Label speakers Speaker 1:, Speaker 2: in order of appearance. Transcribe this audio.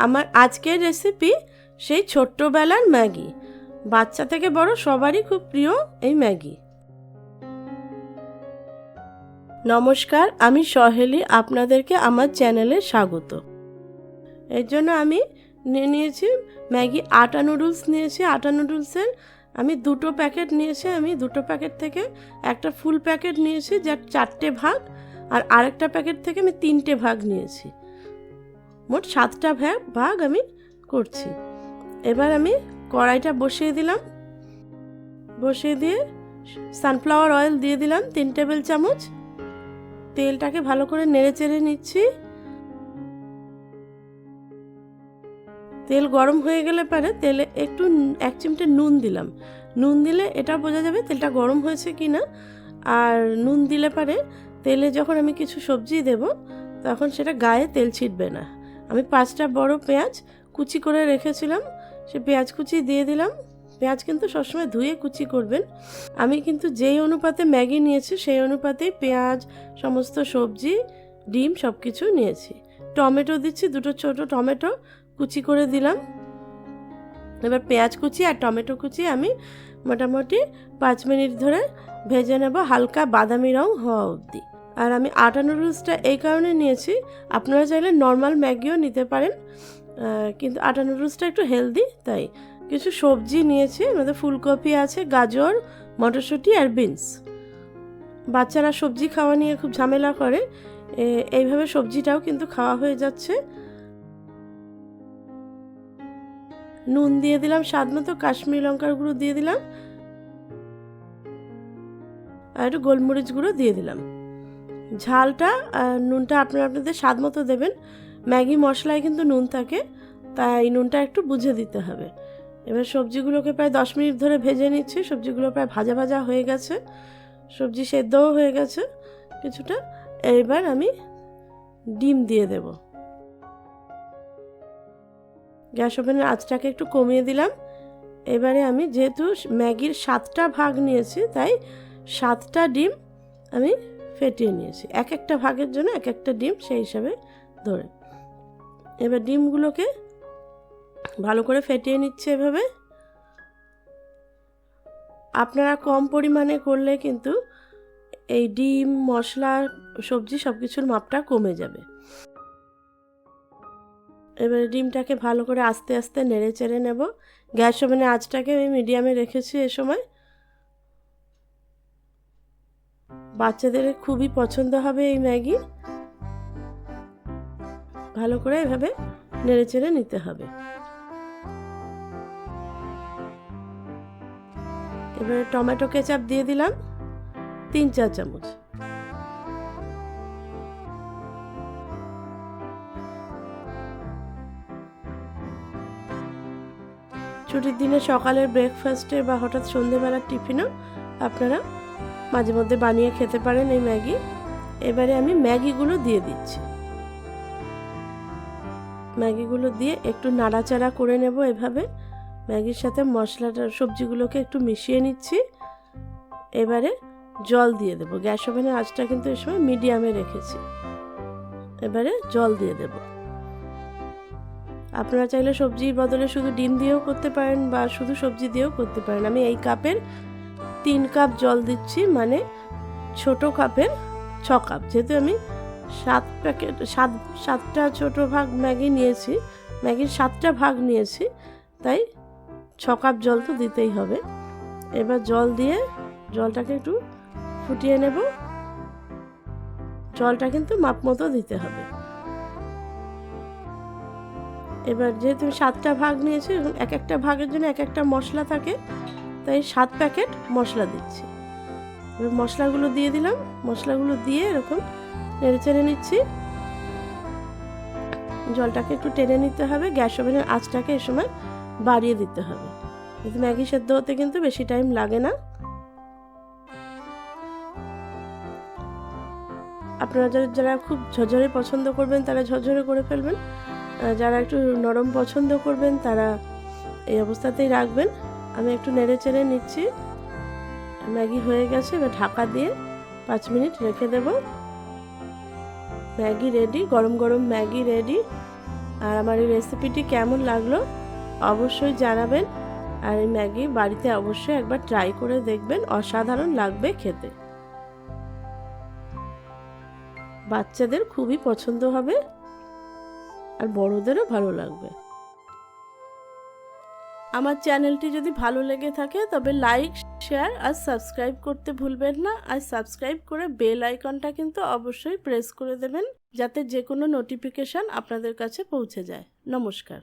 Speaker 1: আমার আজকের রেসিপি সেই ছোট্টবেলার ম্যাগি, বাচ্চা থেকে বড় সবারই খুব প্রিয় এই ম্যাগি। নমস্কার, আমি সহেলি, আপনাদেরকে আমার চ্যানেলে স্বাগত। এর জন্য আমি নিয়েছি ম্যাগি আটা নুডলস নিয়েছি। আটা নুডলসের আমি 2টো প্যাকেট নিয়েছি। আমি 2টো প্যাকেট থেকে একটা ফুল প্যাকেট নিয়েছি, যার 4টে ভাগ, আর আরেকটা প্যাকেট থেকে আমি 3টে ভাগ নিয়েছি। মোট 7টা ভাগ আমি করছি। এবার আমি কড়াইটা বসিয়ে দিলাম। বসিয়ে দিয়ে সানফ্লাওয়ার অয়েল দিয়ে দিলাম 3 টেবিল চামচ। তেলটাকে ভালো করে নেড়ে চেড়ে নিচ্ছি। তেল গরম হয়ে গেলে পরে তেলে একটু 1 চিমটে নুন দিলাম। নুন দিলে এটা বোঝা যাবে তেলটা গরম হয়েছে কি না। আর নুন দিলে পরে তেলে যখন আমি কিছু সবজি দেব তখন সেটা গায়ে তেল ছিটবে না। আমি 5টা বড় পেঁয়াজ কুচি করে রেখেছিলাম, সে পেঁয়াজ কুচি দিয়ে দিলাম। পেঁয়াজ কিন্তু সবসময় ধুয়ে কুচি করবেন। আমি কিন্তু যেই অনুপাতে ম্যাগি নিয়েছি সেই অনুপাতেই পেঁয়াজ, সমস্ত সবজি, ডিম সব কিছু নিয়েছি। টমেটো দিচ্ছি, 2টো ছোট টমেটো কুচি করে দিলাম। এবার পেঁয়াজ কুচি আর টমেটো কুচি আমি মোটামুটি 5 মিনিট ধরে ভেজে নেব, হালকা বাদামি রং হওয়া অবধি। আর আমি আটা নুডলসটা এই কারণে নিয়েছি, আপনারা চাইলে নর্মাল ম্যাগিও নিতে পারেন, কিন্তু আটা নুডলসটা একটু হেলদি, তাই কিছু সবজি নিয়েছি। আমাদের ফুলকপি আছে, গাজর, মটরশুঁটি আর বিনস। বাচ্চারা সবজি খাওয়া নিয়ে খুব ঝামেলা করে, এইভাবে সবজিটাও কিন্তু খাওয়া হয়ে যাচ্ছে। নুন দিয়ে দিলাম স্বাদ মতো, কাশ্মীরি লঙ্কার গুঁড়ো দিয়ে দিলাম, আর একটু গোলমরিচ গুঁড়ো দিয়ে দিলাম। ঝালটা নুনটা আপনারা আপনাদের স্বাদ মতো দেবেন। ম্যাগি মশলায় কিন্তু নুন থাকে, তাই নুনটা একটু বুঝে দিতে হবে। এবার সবজিগুলোকে প্রায় 10 মিনিট ধরে ভেজে নিচ্ছি। সবজিগুলো প্রায় ভাজা ভাজা হয়ে গেছে, সবজি সেদ্ধও হয়ে গেছে কিছুটা। এবার আমি ডিম দিয়ে দেব। গ্যাস ওভেনের আঁচটাকে একটু কমিয়ে দিলাম। এবারে আমি যেহেতু ম্যাগির 7টা ভাগ নিয়েছি, তাই 7টা ডিম আমি ফেটিয়ে নিয়েছি। এক একটা ভাগের জন্য এক একটা ডিম সেই হিসাবে ধরে। এবার ডিমগুলোকে ভালো করে ফেটিয়ে নিচ্ছে এভাবে। আপনারা কম পরিমাণে করলে কিন্তু এই ডিম, মশলা, সবজি সব কিছুর মাপটা কমে যাবে। এবারে ডিমটাকে ভালো করে আস্তে আস্তে নেড়ে চেড়ে নেব। গ্যাস ওভেনের আঁচটাকে আমি মিডিয়ামে রেখেছি। এ সময় বাচ্চাদের খুবই পছন্দ হবে এই ম্যাগি। ভালো করে এভাবে নেড়ে চেড়ে নিতে হবে। এবারে টমেটো কেচাপ দিয়ে দিলাম 3-4 চামচ। ছুটির দিনে সকালের ব্রেকফাস্টে বা হঠাৎ সন্ধ্যেবেলার টিফিনও আপনারা মাঝে মধ্যে বানিয়ে খেতে পারেন এই ম্যাগি। এবারে আমি ম্যাগিগুলো দিয়ে দিচ্ছি। ম্যাগিগুলো দিয়ে একটু নাড়াচাড়া করে নেব এভাবে। ম্যাগির সাথে মশলাটা, সবজিগুলোকে একটু মিশিয়ে নিচ্ছি। এবারে জল দিয়ে দেব। গ্যাস ওভেনের আঁচটা কিন্তু এই সময় মিডিয়ামে রেখেছি। এবারে জল দিয়ে দেব। আপনারা চাইলে সবজির বদলে শুধু ডিম দিয়েও করতে পারেন বা শুধু সবজি দিয়েও করতে পারেন। আমি এই কাপের 3 কাপ জল দিচ্ছি, মানে ছোট কাপের 6 কাপ। যেহেতু আমি 7টা ছোট ভাগ ম্যাগি নিয়েছি, ম্যাগির 7টা ভাগ নিয়েছি, তাই 6 কাপ জল তো দিতেই হবে। এবার জল দিয়ে জলটাকে একটু ফুটিয়ে নেব। জলটা কিন্তু মাপ মতো দিতে হবে। এবার যেহেতু 7টা ভাগ নিয়েছি, এক একটা ভাগের জন্য এক একটা মশলা থাকে, তাই 7 প্যাকেট মশলা দিচ্ছি। এবার মশলাগুলো দিয়ে দিলাম। মশলাগুলো দিয়ে এরকম নেড়ে চেড়ে নিচ্ছি। জলটাকে একটু টেনে নিতে হবে। গ্যাস ওভেনের আঁচটাকে এ সময় বাড়িয়ে দিতে হবে, কিন্তু ম্যাগি সেদ্ধ হতে কিন্তু বেশি টাইম লাগে না। আপনারা যারা খুব ঝরঝরে পছন্দ করবেন তারা ঝরঝরে করে ফেলবেন, যারা একটু নরম পছন্দ করবেন তারা এই অবস্থাতেই রাখবেন। আমি একটু নেড়ে চেড়ে নিচ্ছি। ম্যাগি হয়ে গেছে। এবার ঢাকা দিয়ে 5 মিনিট রেখে দেব। ম্যাগি রেডি, গরম গরম ম্যাগি রেডি। আর আমার এই রেসিপিটি কেমন লাগলো অবশ্যই জানাবেন। আর এই ম্যাগি বাড়িতে অবশ্যই একবার ট্রাই করে দেখবেন, অসাধারণ লাগবে খেতে। বাচ্চাদের খুবই পছন্দ হবে আর বড়দেরও ভালো লাগবে। আমার চ্যানেলটি যদি ভালো লেগে থাকে তবে লাইক, শেয়ার আর সাবস্ক্রাইব করতে ভুলবেন না। আর সাবস্ক্রাইব করে বেল আইকনটা কিন্তু অবশ্যই প্রেস করে দেবেন, যাতে যে কোনো নোটিফিকেশান আপনাদের কাছে পৌঁছে যায়। নমস্কার।